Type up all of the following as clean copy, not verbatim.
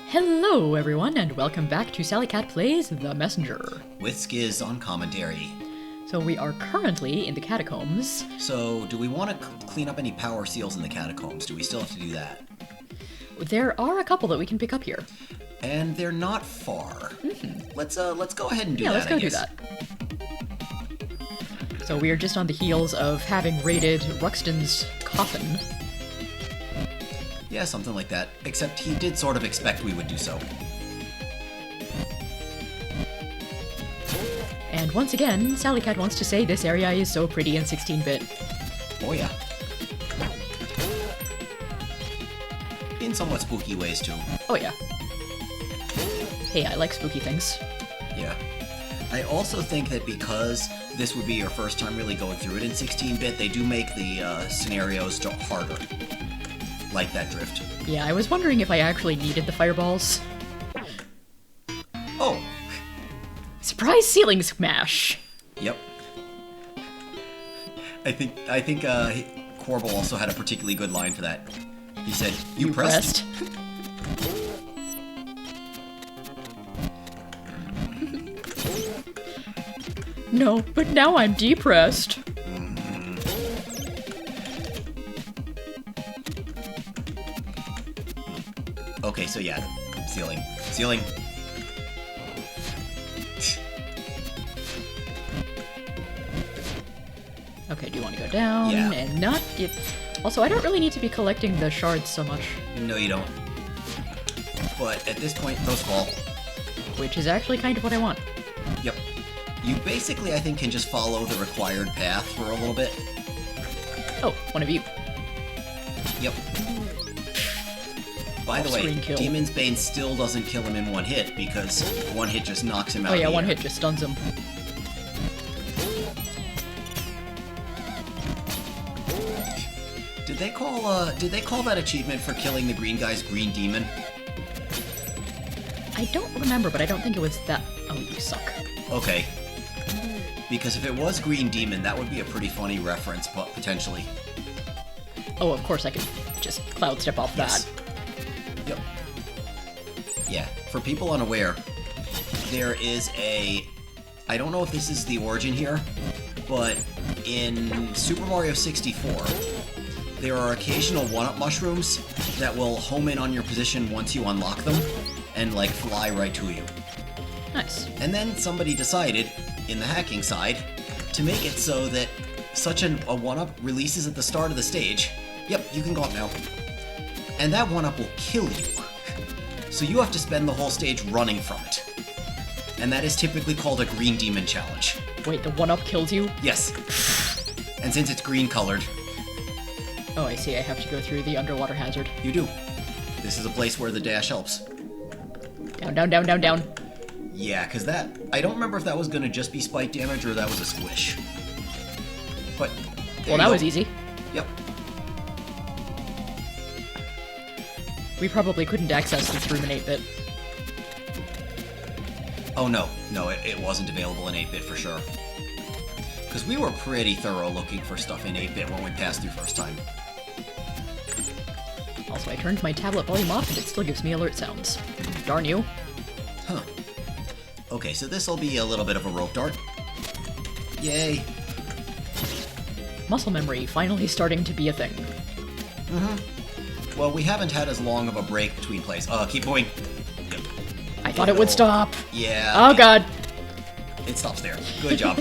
Hello, everyone, and welcome back to Sally Cat Plays The Messenger. With Skiz on commentary. So we are currently in the catacombs. So, do we want to clean up any power seals in the catacombs? Do we still have to do that? There are a couple that we can pick up here. And they're not far. Let's go ahead and do Yeah, that. let's go do that. So we are just on the heels of having raided Ruxton's coffin. Yeah, something like that. Except he did sort of expect we would do so. And once again, Sally Cat wants to say this area is so pretty in 16-bit. Oh yeah. In somewhat spooky ways too. Oh yeah. Hey, I like spooky things. Yeah. I also think that because this would be your first time really going through it in 16-bit, they do make the scenarios harder. Like that drift. Yeah, I was wondering if I actually needed the fireballs. Oh! Surprise ceiling smash! Yep. I think Corbel also had a particularly good line for that. He said, "You pressed?" No, but now I'm depressed. Okay, so yeah, ceiling. Okay, do you want to go down Yeah. and not get... Also, I don't really need to be collecting the shards so much. No, you don't. But at this point, those fall. Which is actually kind of what I want. Yep. You basically, I think, can just follow the required path for a little bit. Oh, one of you. Yep. By the way, Serene kill. Demon's Bane still doesn't kill him in one hit, because one hit just knocks him out Oh yeah, of the one air. hit just stuns him. Did they call that achievement for killing the green guy's green demon? I don't remember, but I don't think it was that... Oh, you suck. Okay. Because if it was green demon, that would be a pretty funny reference, but potentially. Oh, of course I could just cloud step off Yes. that. Yep. Yeah, for people unaware, there is a... I don't know if this is the origin here, but in Super Mario 64, there are occasional one-up mushrooms that will home in on your position once you unlock them, and like fly right to you. Nice. And then somebody decided, in the hacking side, to make it so that such a one-up releases at the start of the stage. Yep, you can go up now. And that one-up will kill you. So you have to spend the whole stage running from it. And that is typically called a green demon challenge. Wait, the one-up kills you? Yes. And since it's green colored, Oh, I see. I have to go through the underwater hazard. you do. This is a place where the dash helps. Down, down, down, down, down. Yeah, because that... I don't remember if that was going to just be spike damage or that was a squish. But... Well, that was easy. Yep. We probably couldn't access this room in 8-bit. Oh no, it wasn't available in 8-bit for sure. Because we were pretty thorough looking for stuff in 8-bit when we passed through first time. Also, I turned my tablet volume off and it still gives me alert sounds. Darn you. Huh. Okay, so this'll be a little bit of a rope dart. Yay. Muscle memory finally starting to be a thing. Well, we haven't had as long of a break between plays. Keep going. Yep. I thought it would stop. Yeah. Oh god. It stops there. Good job.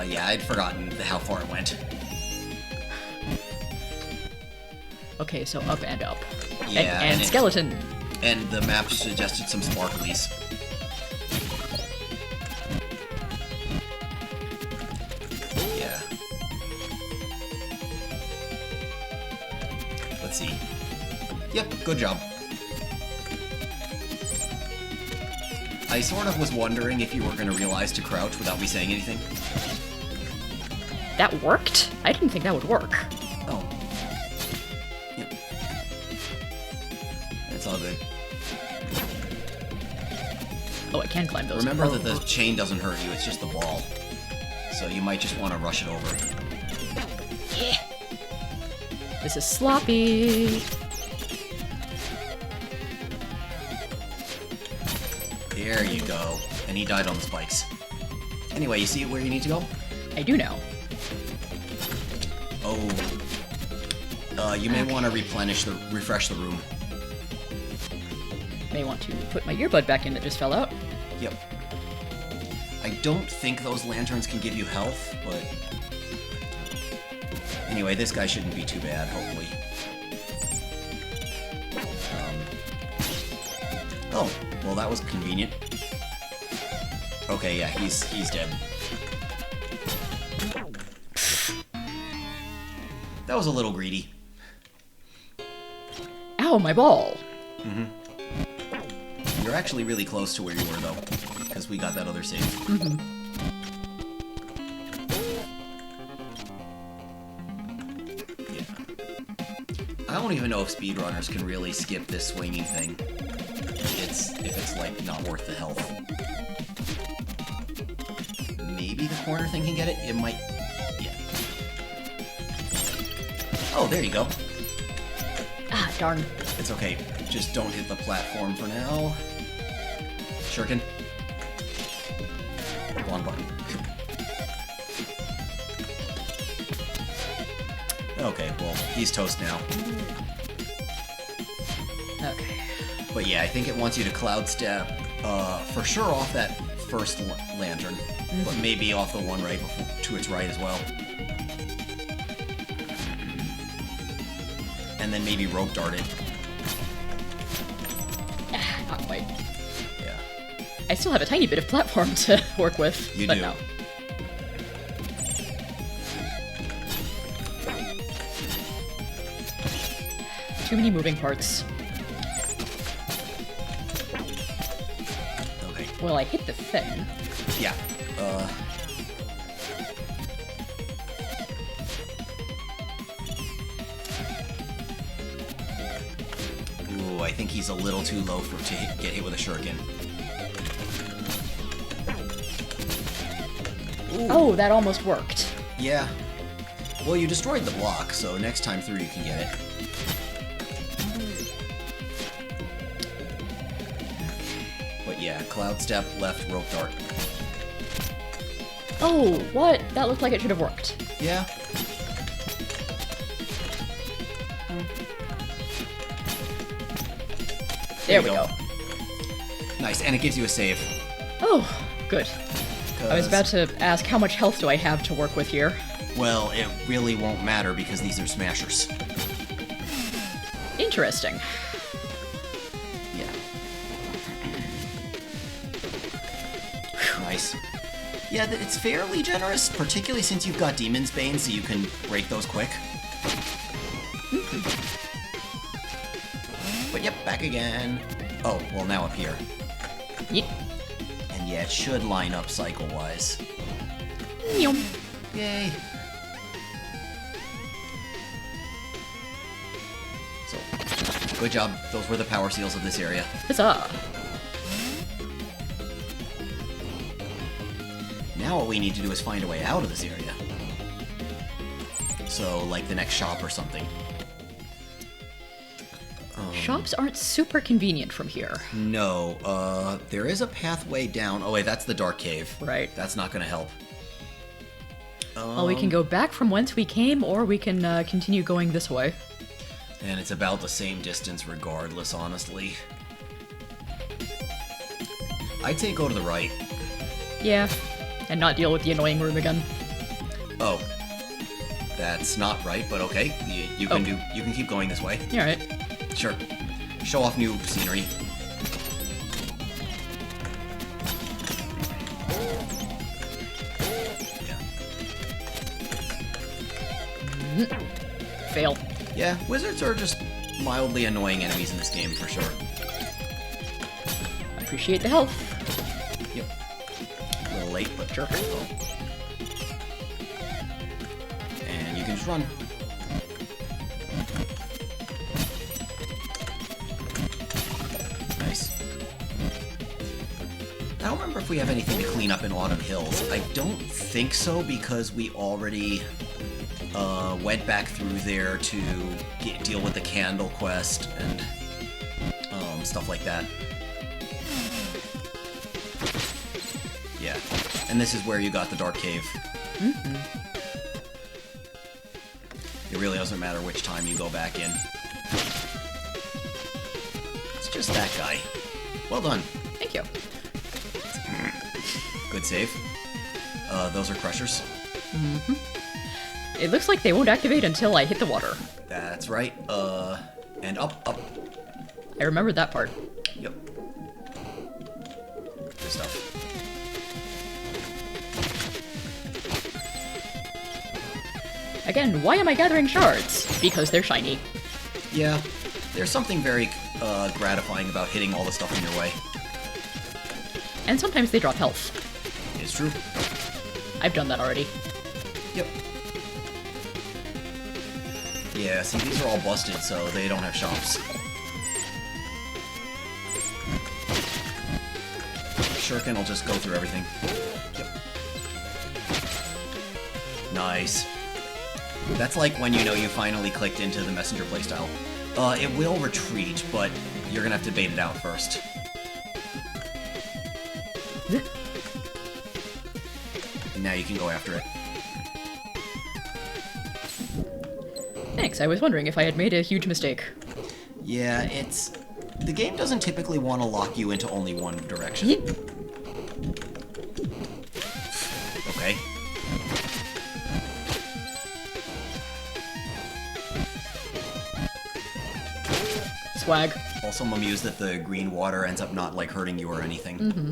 Yeah, I'd forgotten how far it went. Okay, so up and up. Yeah, And and skeleton. And the map suggested some sparklies. Yeah. Let's see. Yep, good job. I sort of was wondering if you were going to realize to crouch without me saying anything. That worked? I didn't think that would work. Oh. Yep. It's all good. Oh, I can climb those. Remember that the chain doesn't hurt you, it's just the ball. So you might just want to rush it over. Yeah. This is sloppy. There you go. And he died on the spikes. Anyway, you see where you need to go? I do know. Oh. You may want to refresh the room. May want to put my earbud back in that just fell out. Yep. I don't think those lanterns can give you health, but... Anyway, this guy shouldn't be too bad, hopefully. Oh, well that was convenient. Okay, yeah, he's dead. That was a little greedy. Ow, my ball! Mm-hmm. You're actually really close to where you were, though, because we got that other save. Mm-hmm. Yeah. I don't even know if speedrunners can really skip this swinging thing. If it's, like, not worth the health. Maybe the corner thing can get it? It might... Yeah. Oh, there you go. Ah, darn. It's okay. Just don't hit the platform for now. Shuriken. Wrong button. Okay, well, he's toast now. Okay. But yeah, I think it wants you to cloud step, for sure off that first lantern, but maybe off the one right before, to its right as well. And then maybe rope dart it. Not quite. Yeah. I still have a tiny bit of platform to work with. You but do. No. Too many moving parts. Okay. Well, I hit the thing. Yeah. Ooh, I think he's a little too low to get hit with a shuriken. Ooh. Oh, that almost worked. Yeah. Well, you destroyed the block, so next time through you can get it. But yeah, cloud step, left, rope dart. Oh, what? That looked like it should have worked. Yeah. There we go. Nice, and it gives you a save. Oh, good. I was about to ask how much health do I have to work with here. Well, it really won't matter because these are smashers. Interesting. Yeah. Nice. Yeah, it's fairly generous, particularly since you've got Demon's Bane, so you can break those quick. But yep, back again. Oh, well now up here. Yep. And yeah, it should line up cycle-wise. Yay. So, good job. Those were the power seals of this area. Huzzah. Now what we need to do is find a way out of this area. So, like the next shop or something. Shops aren't super convenient from here. No, there is a pathway down. Oh wait, that's the dark cave. Right. That's not gonna help. Well, we can go back from whence we came, or we can continue going this way. And it's about the same distance regardless, honestly. I'd say go to the right. Yeah, and not deal with the annoying room again. Oh. That's not right, but okay. You can keep going this way. All right. Sure. Show off new scenery. Yeah. Fail. Yeah, wizards are just mildly annoying enemies in this game for sure. Appreciate the health. Yep. A little late, but sure. Oh. And you can just run. Nice. I don't remember if we have anything to clean up in Autumn Hills. I don't think so because we already went back through there to deal with the candle quest and stuff like that. Yeah, and this is where you got the dark cave. Mm-hmm. It really doesn't matter which time you go back in. It's just that guy. Well done. Thank you. Good save. Those are crushers. Mm-hmm. It looks like they won't activate until I hit the water. That's right. And up. I remembered that part. Yep. Good stuff. Again, why am I gathering shards? Because they're shiny. Yeah, there's something very gratifying about hitting all the stuff in your way. And sometimes they drop health. It's true. I've done that already. Yep. Yeah, see, these are all busted, so they don't have shops. Shuriken will just go through everything. Yep. Nice. That's like when you know you finally clicked into the messenger playstyle. It will retreat, but you're gonna have to bait it out first. And now you can go after it. Thanks, I was wondering if I had made a huge mistake. Yeah, it's... The game doesn't typically want to lock you into only one direction. Okay. Swag. Also, I'm amused that the green water ends up not, like, hurting you or anything. Mm-hmm.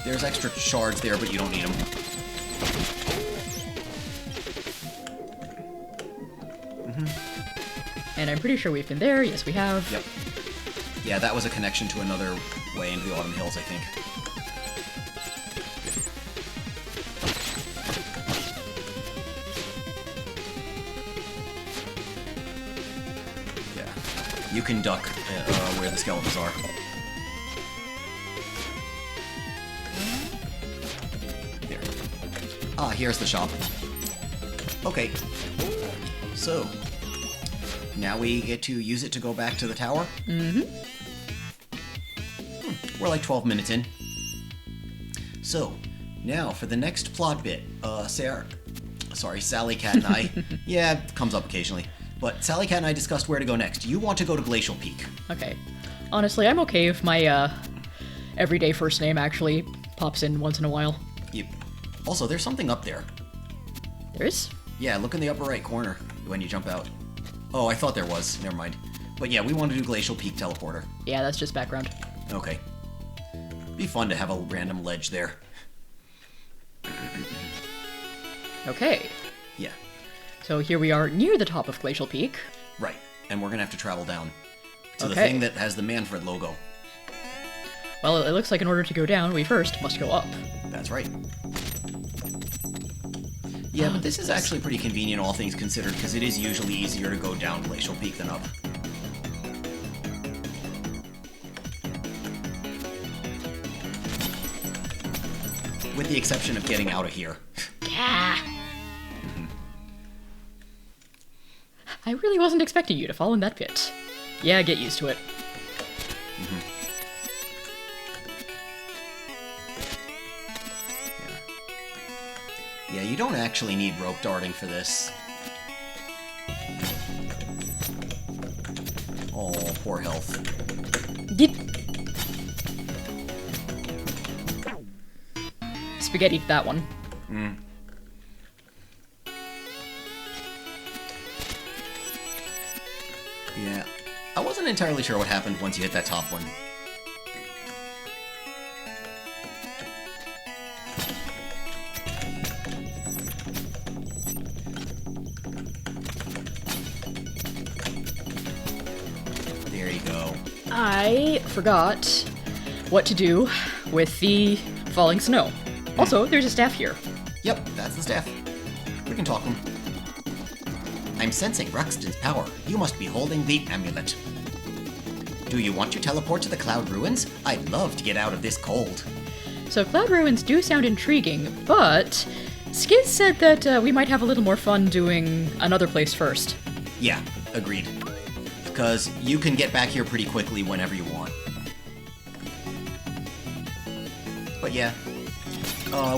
There's extra shards there, but you don't need them. And I'm pretty sure we've been there. Yes, we have. Yep. Yeah, that was a connection to another way into the Autumn Hills, I think. Yeah. You can duck where the skeletons are. There. Ah, here's the shop. Okay. So, now we get to use it to go back to the tower? Mm-hmm. We're like 12 minutes in. So, now for the next plot bit, Sally Cat and I, yeah, it comes up occasionally, but Sally Cat and I discussed where to go next. You want to go to Glacial Peak. Okay. Honestly, I'm okay if my, everyday first name actually pops in once in a while. Yep. Also, there's something up there. There is? Yeah, look in the upper right corner when you jump out. Oh, I thought there was. Never mind. But yeah, we want to do Glacial Peak Teleporter. Yeah, that's just background. Okay. Be fun to have a random ledge there. Okay. Yeah. So here we are near the top of Glacial Peak. Right. And we're gonna have to travel down to the Okay. thing that has the Manfred logo. Well, it looks like in order to go down, we first must go up. That's right. Yeah, but this is actually pretty convenient, all things considered, because it is usually easier to go down Glacial Peak than up. With the exception of getting out of here. Yeah. I really wasn't expecting you to fall in that pit. Yeah, get used to it. Yeah, you don't actually need rope darting for this. Oh, poor health. Get spaghetti that one. Yeah, I wasn't entirely sure what happened once you hit that top one. There you go. I forgot what to do with the falling snow. Also, there's a staff here. Yep, that's the staff. We can talk to him. I'm sensing Ruxton's power. You must be holding the amulet. Do you want to teleport to the Cloud Ruins? I'd love to get out of this cold. So Cloud Ruins do sound intriguing, but Skiz said that we might have a little more fun doing another place first. Yeah, agreed. Because you can get back here pretty quickly whenever you want. But yeah.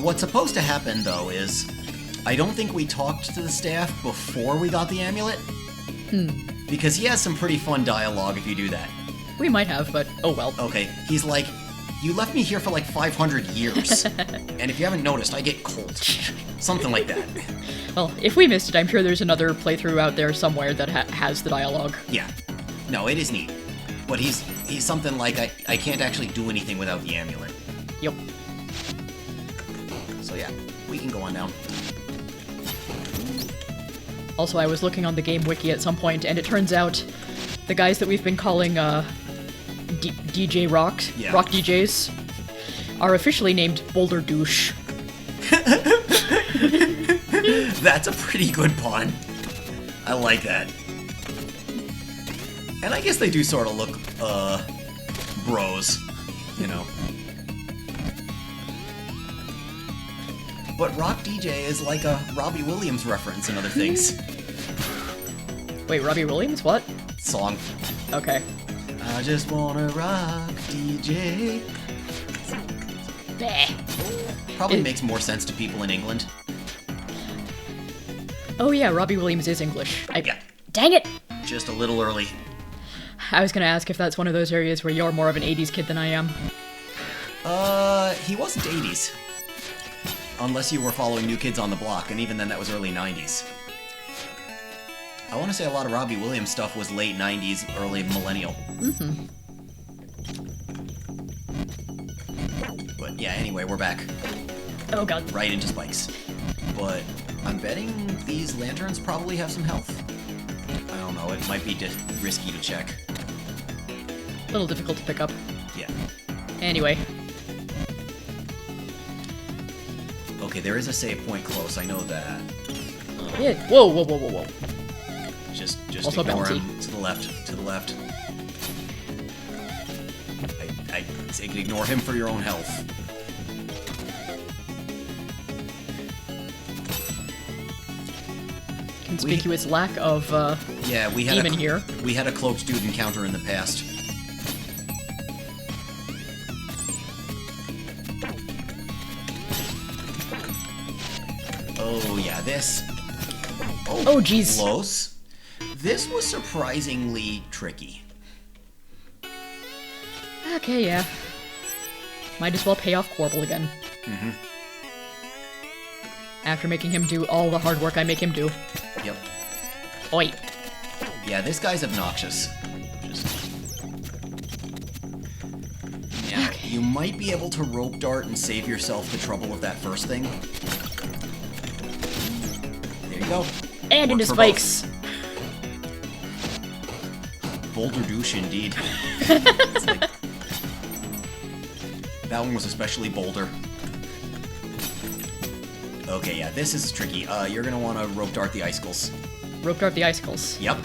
What's supposed to happen, though, is I don't think we talked to the staff before we got the amulet. Because he has some pretty fun dialogue if you do that. We might have, but oh well. Okay, he's like, you left me here for like 500 years. And if you haven't noticed, I get cold. Something like that. Well, if we missed it, I'm sure there's another playthrough out there somewhere that has the dialogue. Yeah. No, it is neat. But he's something like, I can't actually do anything without the amulet. Yep. So yeah, we can go on down. Also, I was looking on the game wiki at some point, and it turns out the guys that we've been calling DJ Rock, Yeah. Rock DJs, are officially named Boulder Douche. That's a pretty good pun. I like that. And I guess they do sort of look, bros, you know. But Rock DJ is like a Robbie Williams reference and other things. Wait, Robbie Williams? What? Song. Okay. I just wanna rock DJ. Bleh. Probably makes more sense to people in England. Oh yeah, Robbie Williams is English. Yeah. Dang it! Just a little early. I was gonna ask if that's one of those areas where you're more of an 80s kid than I am. He wasn't 80s. Unless you were following New Kids on the Block, and even then that was early 90s. I want to say a lot of Robbie Williams stuff was late 90s, early millennial. But yeah, anyway, we're back. Oh god. Right into spikes. But I'm betting these lanterns probably have some health. I don't know, it might be risky to check. A little difficult to pick up. Yeah. Anyway. Okay, there is a save point close, I know that. Yeah. Whoa, whoa, whoa, whoa, whoa. Just Also ignore bouncy. him. To the left, to the left. I say ignore him for your own health. Conspicuous lack of Yeah, we had demon here. We had a cloaked dude encounter in the past. Oh yeah, this. Oh jeez. Close. This was surprisingly tricky. Okay, yeah. Might as well pay off Quarble again. After making him do all the hard work I make him do. Yep. Oi. Yeah, this guy's obnoxious. Yeah, you might be able to rope dart and save yourself the trouble of that first thing. There you go. And into Worked for spikes. both. Boulder douche indeed. It's like, that one was especially boulder. Okay, yeah, this is tricky. You're gonna want to rope dart the icicles. Rope dart the icicles. Yep.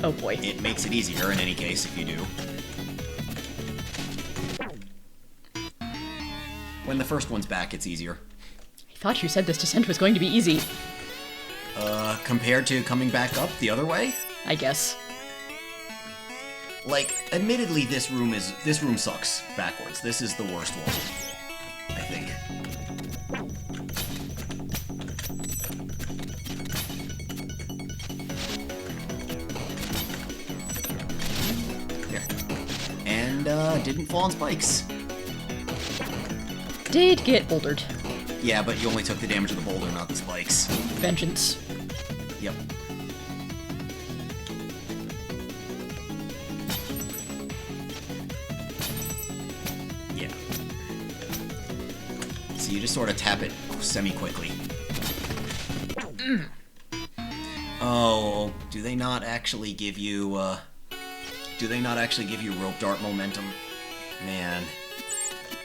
Oh boy. It makes it easier in any case if you do. When the first one's back, it's easier. I thought you said this descent was going to be easy. Compared to coming back up the other way? I guess. Like, admittedly, this room sucks backwards. This is the worst one, I think. There. And, didn't fall on spikes. Did get bouldered. Yeah, but you only took the damage of the boulder, not the spikes. Vengeance. Yep. Yeah. So you just sort of tap it semi-quickly. Oh, do they not actually give you, rope dart momentum? Man.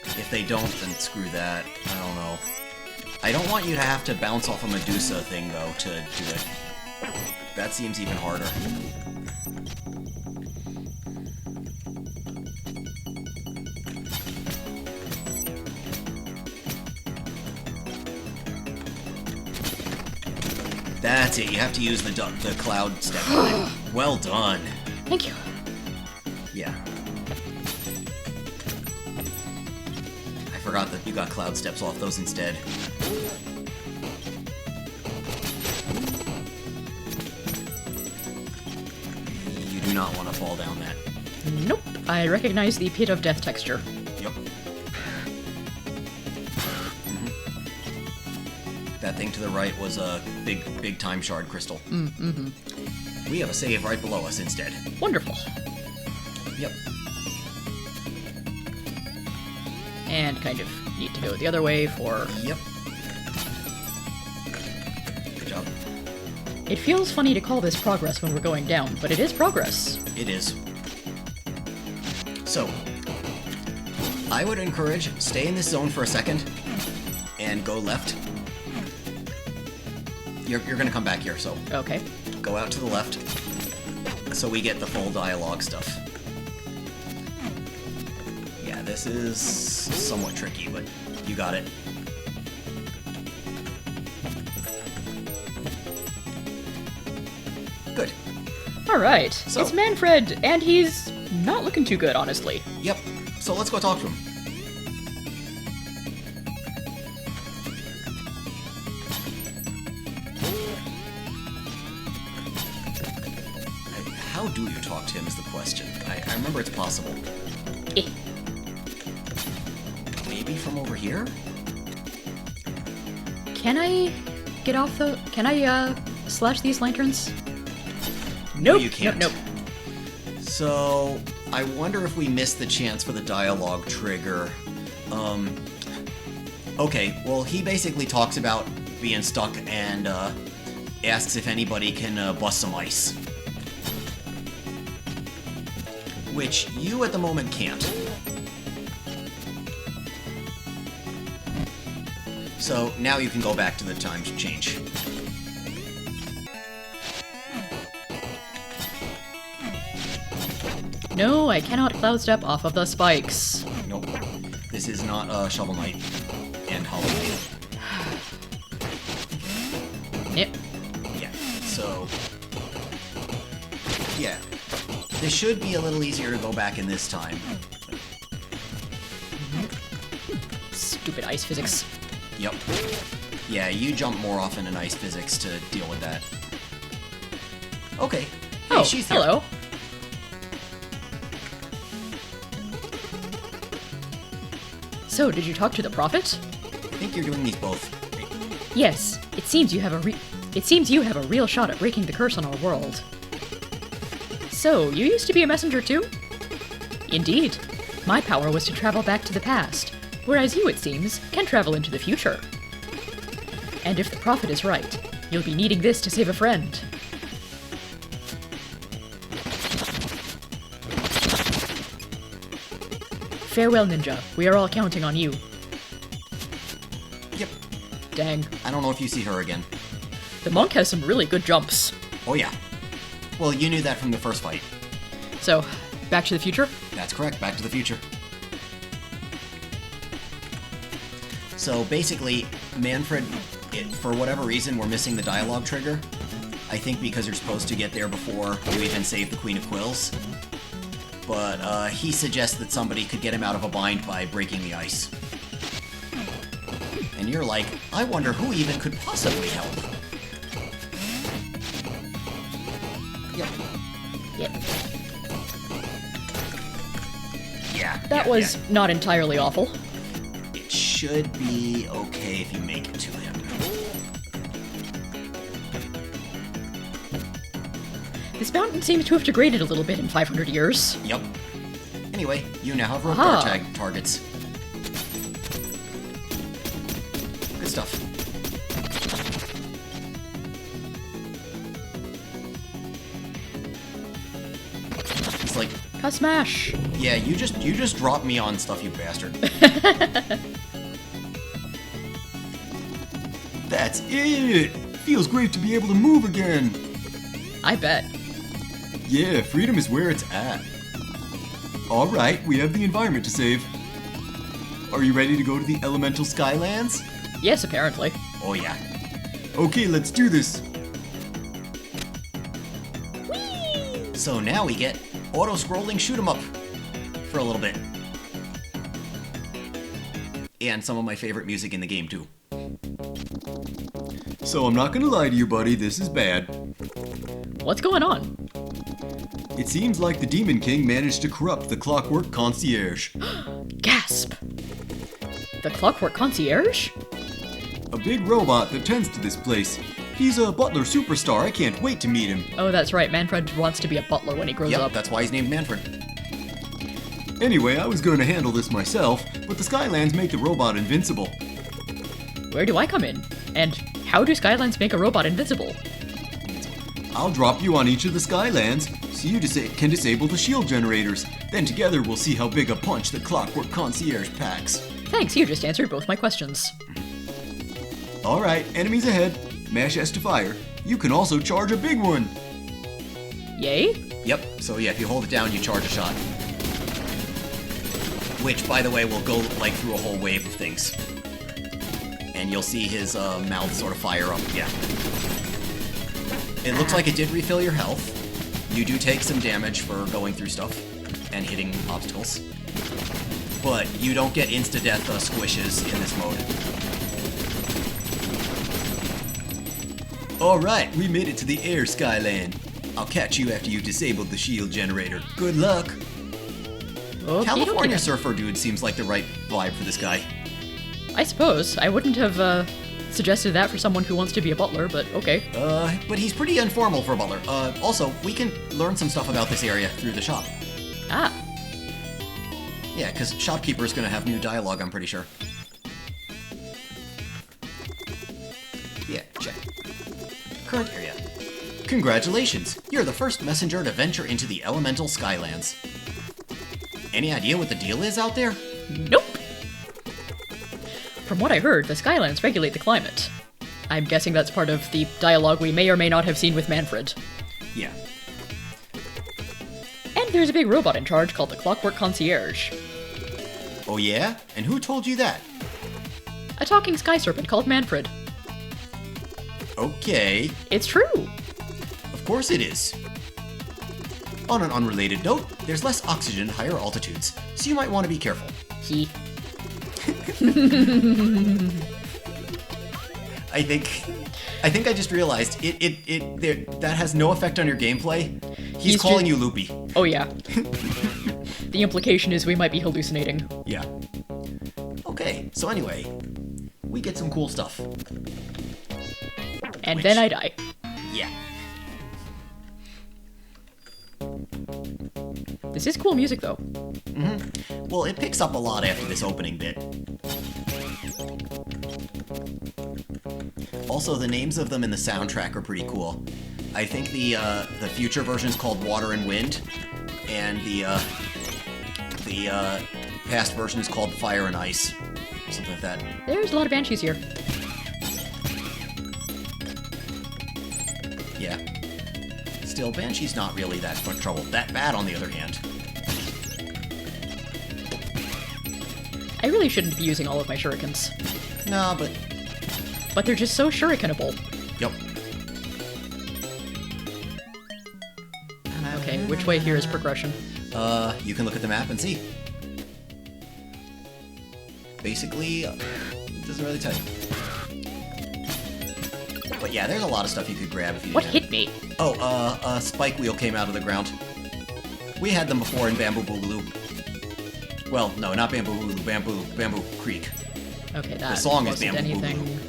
If they don't, then screw that. I don't know. I don't want you to have to bounce off a Medusa thing, though, to do it. That seems even harder. That's it. You have to use the cloud step on it. Well done. Thank you. Yeah. I forgot that you got cloud steps off those instead. You do not want to fall down that. Nope. I recognize the pit of death texture. Yep. That thing to the right was a big time shard crystal. We have a save right below us instead. Wonderful. Yep. And kind of need to go the other way for... Yep. Good job. It feels funny to call this progress when we're going down, but it is progress. It is. So, I would encourage stay in this zone for a second and go left. You're gonna come back here, so Okay. go out to the left so we get the full dialogue stuff. Yeah, this is somewhat tricky, but you got it. Good. Alright. So- It's Manfred, and he's not looking too good, honestly. Yep. So let's go talk to him. How do you talk to him is the question. I remember it's possible. Eh. Maybe from over here? Can I get off the... Can I, slash these lanterns? No, Nope. you can't. Nope. So, I wonder if we missed the chance for the dialogue trigger. Okay, well, he basically talks about being stuck and, asks if anybody can, bust some ice. Which you at the moment can't. So, now you can go back to the time change. No, I cannot cloud step off of the spikes. Nope. This is not, Shovel Knight and Hollow Knight. Yep. Yeah, so... Yeah. This should be a little easier to go back in this time. Stupid ice physics. Yep. Yeah, you jump more often in ice physics to deal with that. Okay. Hey, Oh, she's here. hello. So, did you talk to the prophet? I think you're doing these both. Yes. It seems you have a real shot at breaking the curse on our world. So, you used to be a messenger too? Indeed. My power was to travel back to the past, whereas you, it seems, can travel into the future. And if the prophet is right, you'll be needing this to save a friend. Farewell, Ninja. We are all counting on you. Yep. Dang. I don't know if you see her again. The monk has some really good jumps. Oh, yeah. Well, you knew that from the first fight. So, Back to the Future? That's correct. Back to the Future. So basically, Manfred, for whatever reason, we're missing the dialogue trigger. I think because you're supposed to get there before you even save the Queen of Quills. But he suggests that somebody could get him out of a bind by breaking the ice. And you're like, I wonder who even could possibly help. Yep. Yep. Yeah. That yeah, was yeah. not entirely awful. It should be okay if you make it to him. This mountain seems to have degraded a little bit in 500 years. Yep. Anyway, you now have rope Aha. guard tag targets. Good stuff. It's like, A smash! yeah, you just dropped me on stuff, you bastard. That's it! Feels great to be able to move again. I bet. Yeah, freedom is where it's at. Alright, we have the environment to save. Are you ready to go to the elemental skylands? Yes, apparently. Oh yeah. Okay, let's do this. So now we get auto-scrolling shoot 'em up for a little bit. And some of my favorite music in the game, too. So I'm not gonna lie to you, buddy, this is bad. What's going on? It seems like the Demon King managed to corrupt the Clockwork Concierge. Gasp! The Clockwork Concierge? A big robot that tends to this place. He's a butler superstar, I can't wait to meet him. Oh, that's right, Manfred wants to be a butler when he grows Yep, up. that's why he's named Manfred. Anyway, I was going to handle this myself, but the Skylands make the robot invincible. Where do I come in? And how do Skylands make a robot invincible? I'll drop you on each of the Skylands, so you can disable the shield generators. Then together we'll see how big a punch the Clockwork Concierge packs. Thanks, you just answered both my questions. Alright, enemies ahead. Mash S to fire. You can also charge a big one. Yay? Yep, so yeah, if you hold it down, you charge a shot. Which, by the way, will go like through a whole wave of things. And you'll see his mouth sort of fire up, yeah. It looks like it did refill your health. You do take some damage for going through stuff and hitting obstacles. But you don't get insta-death squishes in this mode. Alright, we made it to the Air Skyland. I'll catch you after you disabled the shield generator. Good luck. California Surfer dude seems like the right vibe for this guy. I suppose. I wouldn't have suggested that for someone who wants to be a butler, but okay. But he's pretty informal for a butler. Also, we can learn some stuff about this area through the shop. Ah. Yeah, because Shopkeeper's gonna have new dialogue, I'm pretty sure. Yeah, check. Current area. Congratulations! You're the first messenger to venture into the elemental Skylands. Any idea what the deal is out there? Nope. From what I heard, the Skylands regulate the climate. I'm guessing that's part of the dialogue we may or may not have seen with Manfred. Yeah. And there's a big robot in charge called the Clockwork Concierge. Oh yeah? And who told you that? A talking sky serpent called Manfred. Okay. It's true. Of course it is. On an unrelated note, there's less oxygen at higher altitudes, so you might want to be careful. He. I think I just realized that has no effect on your gameplay. He's calling you loopy. Oh yeah. The implication is we might be hallucinating. Yeah. Okay, so anyway, we get some cool stuff. And then I die. Yeah. This is cool music though. Well, it picks up a lot after this opening bit. Also, the names of them in the soundtrack are pretty cool. I think the future version is called Water and Wind, and the past version is called Fire and Ice, something like that. There's a lot of banshees here. Yeah. Still, Banshee's not really that much trouble. That bad, on the other hand. I really shouldn't be using all of my shurikens. Nah, but... But they're just so shurikenable. Yep. Okay, which way here is progression? You can look at the map and see. Basically, it doesn't really tell you. But yeah, there's a lot of stuff you could grab if you What needed. hit me? Oh, a spike wheel came out of the ground. We had them before in Bamboo Boogaloo. Well, no, not Bamboo Boogaloo, Bamboo Creek. Okay, that The song is wasn't Bamboo anything. Boogaloo.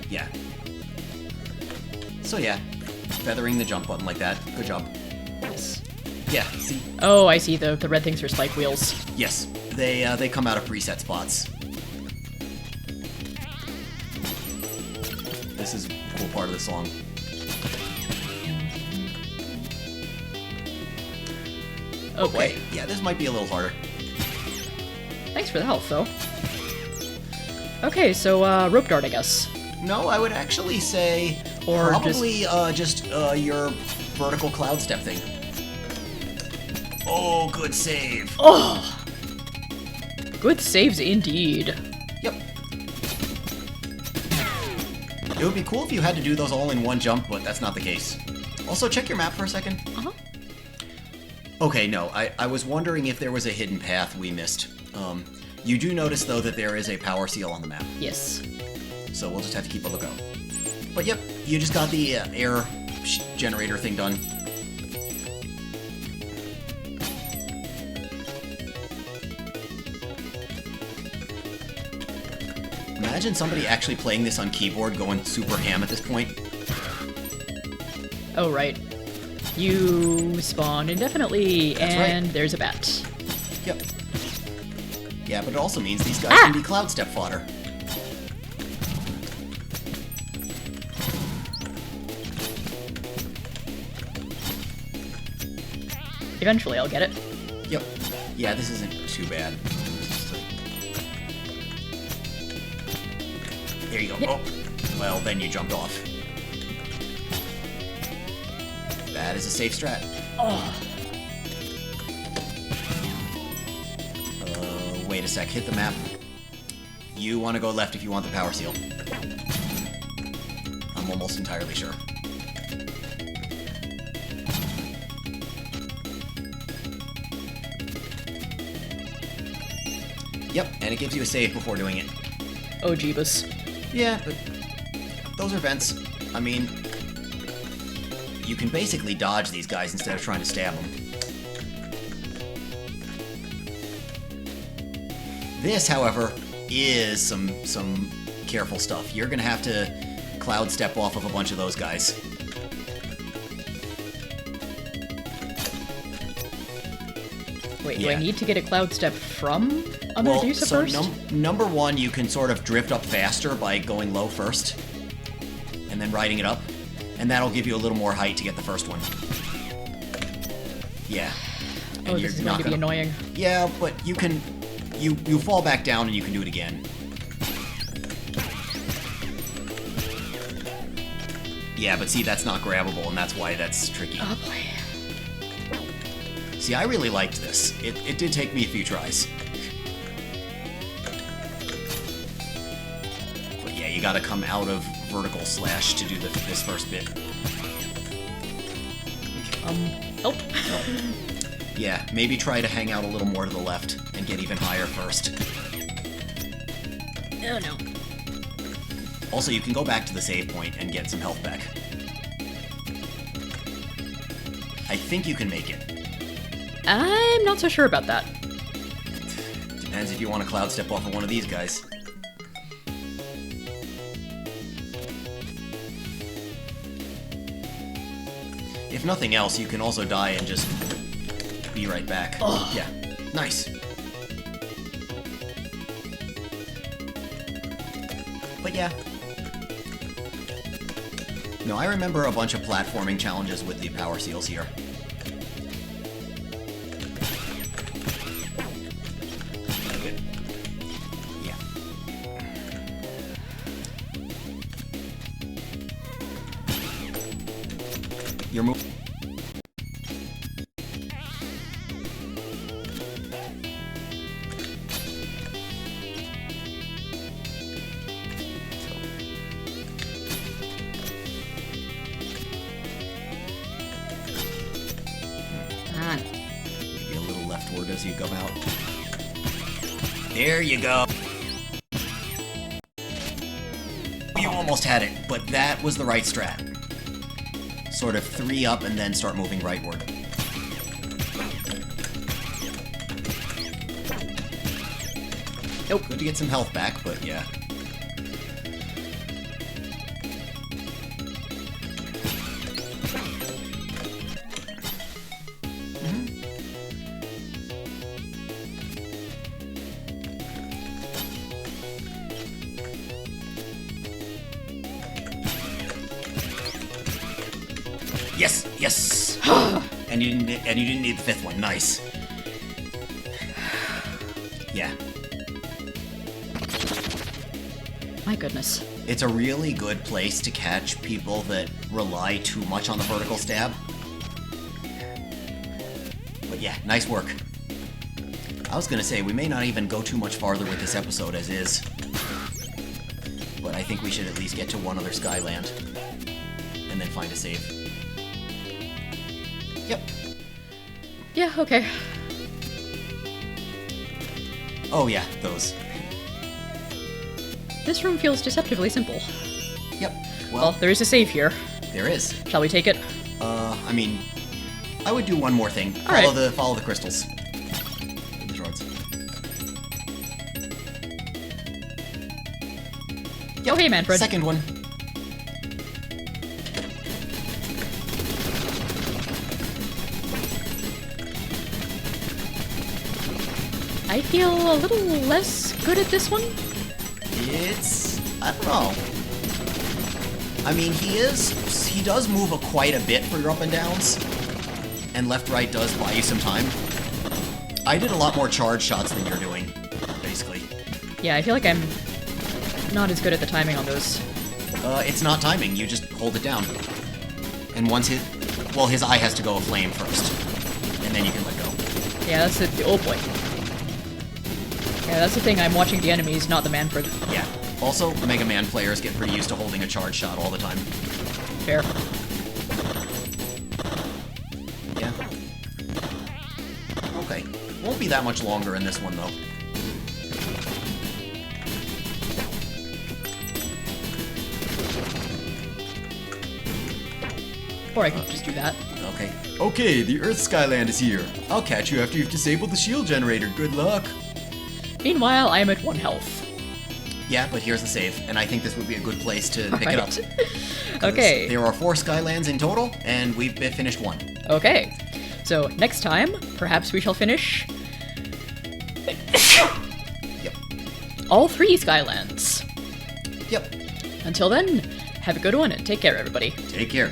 Yeah. So yeah, feathering the jump button like that. Good job. Yes. Yeah, see? Oh, I see. The red things are spike wheels. Yes, they come out of preset spots. This is a cool part of the song. Okay. Wait, yeah, this might be a little harder. Thanks for the help, though. Okay, so rope dart, I guess. No, I would actually say Or probably just your vertical cloud step thing. Oh, good save. Oh! Good saves indeed. Yep. It would be cool if you had to do those all in one jump, but that's not the case. Also, check your map for a second. Uh-huh. Okay, no, I was wondering if there was a hidden path we missed. You do notice, though, that there is a power seal on the map. Yes. So we'll just have to keep a lookout. But yep, you just got the air generator thing done. Imagine somebody actually playing this on keyboard going super ham at this point. Oh, right. You spawn indefinitely, That's and right. there's a bat. Yep. Yeah, but it also means these guys can be cloud step fodder. Eventually I'll get it. Yep. Yeah, this isn't too bad. There you go. Yep. Oh, well, then you jumped off. That is a safe strat. Oh. Wait a sec. Hit the map. You want to go left if you want the power seal. I'm almost entirely sure. Yep, and it gives you a save before doing it. Oh, Jeebus. Yeah, but those are vents. I mean, you can basically dodge these guys instead of trying to stab them. This, however, is some careful stuff. You're gonna have to cloud step off of a bunch of those guys. Wait, do Yeah. I need to get a cloud step from a Well, Medusa so first? number one, you can sort of drift up faster by going low first, and then riding it up, and that'll give you a little more height to get the first one. Yeah. And Oh, this is going to be annoying. Yeah, but you can... You fall back down and you can do it again. Yeah, but see, that's not grabbable, and that's why that's tricky. Oh, boy. See, I really liked this. It did take me a few tries. But yeah, you gotta come out of vertical slash to do this first bit. Help. Yeah, maybe try to hang out a little more to the left and get even higher first. Oh, no. Also, you can go back to the save point and get some health back. I think you can make it. I'm not so sure about that. Depends if you want to cloud step off of one of these guys. If nothing else, you can also die and just be right back. Oh. Yeah, nice. But yeah. No, I remember a bunch of platforming challenges with the power seals here. Good. Yeah. Your move. Ah. Maybe a little leftward as you go out. There you go. You almost had it, but that was the right strat. Sort of 3 up and then start moving rightward. Nope. Good to get some health back, but yeah. Yes, yes. and you didn't need the 5th one. Nice. Yeah. My goodness. It's a really good place to catch people that rely too much on the vertical stab. But yeah, nice work. I was gonna say, we may not even go too much farther with this episode as is. But I think we should at least get to one other Skyland. And then find a save. Yep. Yeah, okay. Oh yeah, those. This room feels deceptively simple. Yep. Well, Well, there is a save here. there is. Shall we take it? I mean, I would do one more thing. All Follow the crystals. The shards. Oh, hey, Manfred. Second one. I feel a little less good at this one. It's... I don't know. I mean, he does move quite a bit for your up and downs. And left-right does buy you some time. I did a lot more charge shots than you're doing, basically. Yeah, I feel like I'm not as good at the timing on those. It's not timing, you just hold it down. And once his eye has to go aflame first. And then you can let go. Yeah, that's the... Oh, boy. Yeah, that's the thing. I'm watching the enemies, not the Manfred. Yeah. Also, Mega Man players get pretty used to holding a charge shot all the time. Fair. Yeah. Okay. Won't be that much longer in this one, though. Or I could just do that. Okay. Okay, the Earth Skyland is here. I'll catch you after you've disabled the shield generator. Good luck. Meanwhile, I am at 1 health. Yeah, but here's the save, and I think this would be a good place to pick it up. 'Cause Okay. There are 4 Skylands in total, and we've finished 1. Okay. So, next time, perhaps we shall finish Yep. all 3 Skylands. Yep. Until then, have a good one and take care, everybody. Take care.